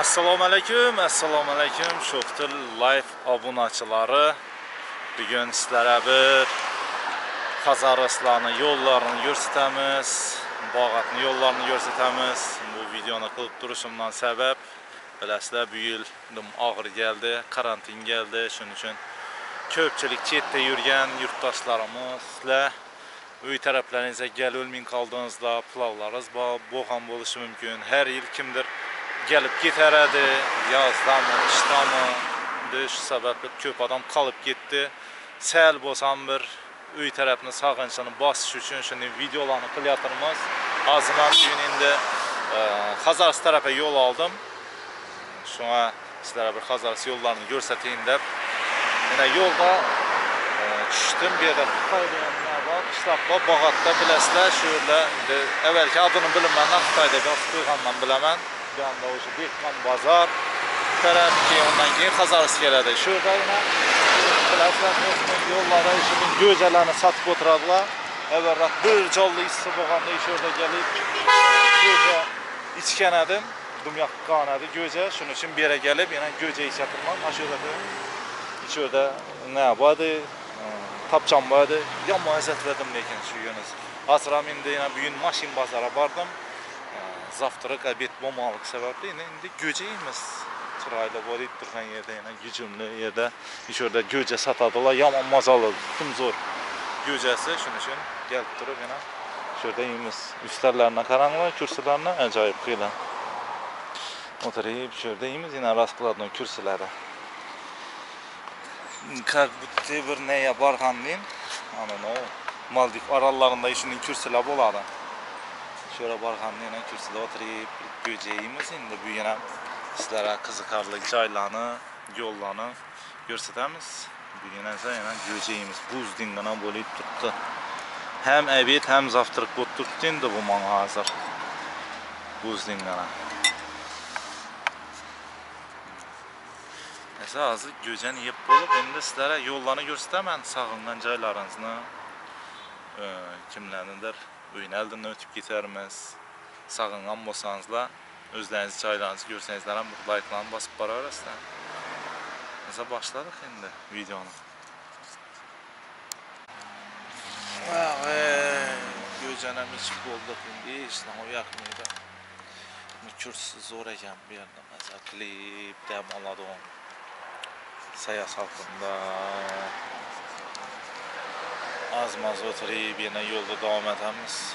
Assalomu alaykum, Sho'xtir Live obunachilari. Bugun sizlarga bir Qozog'istonning yo'llarini ko'rsatamiz, bog'atning yo'llarini ko'rsatamiz. Bu videoni qilib turishimdan sabab, bilasizlar, bu yil og'ir keldi, karantin keldi. Shuning uchun ko'pchilik chetda yurgan yurtdoshlarimiz, sizlar uy taraflaringizga kelib o'lmay qoldingizlar, plovlaringiz bo'lgan bo'lishi mumkin. Har yil kimdir gelip getirdi, yazdamı, iştamı, şu sebepli köp adam kalıp gitti. Sel bolsam bir uy tarafını sağınçını basış üçün şimdi videolarını kılyatırmız. Azından gününde Xazaris tarafa yol aldım. Şuna sizlere bir Xazaris yollarını görsəteyim de. Yine yolda düştüm bir yerde Xitay'da var. İşte Bağat'ta biləsizlər şöyle evvelki adını bilinmenden Xitay'da gaz kıyğandan biləmən. Bir anda o Dehqon bazar taraf ki ondan keyin Xazaris keladi. Şurada yine bilasizlar yollarda işinin gözələrini satıb oturarlar. Evvelrak bir jolli issi bo'lganda şurada gelip göze içken edim. Dumyak qanadı göze. Şunun için bir yere gelip yine göze içatırmam. Şurada ne vardı? Tapçam vardı. Yama izletledim lekin şu yönüz. Asraminde yine bugün maşin bazara vardım. Zavtırık abet bulmalık sebeple indi göceyimiz çırayla bolayıp durgan yerde yine gücümlü yerde şurada göce satadılar yaman mazalı tüm zor göcesi şunun için gelip durup yine şurada yemiz üstlerlerine karanlık kürsülerine acayip kıyla oturayıp şurada yemiz yine rast kıladığım kürsülere как будто bir neye bargan deyin ana Maldiv arallarında işinin kürsüler boladı. Şöyle barxanın yine kürsüde oturup göceyimiz indi bu yine sizlere kızıkarlı çaylarını, yollarını gösterimiz. Bu yine göceyimiz buz dingana bolayıp tuttu. Hem ebet hem zaftırık bot tuttu indi bu man hazır. Buz dingana. Mesela hazır göceni yiyip bolup şimdi sizlere yollarını göstermem sağından çaylarınızını kimlerindir. Uyun elden ötüp gitarımız. Sağıngan bolsanızlar, özlerinizi çaylarınızı görsenizler hem bu like'larını basıp bararasınlar. Mesela başladık şimdi videonu. Göcenem içip olduk şimdi. İşte o yakmaydı. Kürsü zor eken bir yerde. Mesela klip demaladı onu. Sayas altında. Az oturup yine yolda devam edemiz.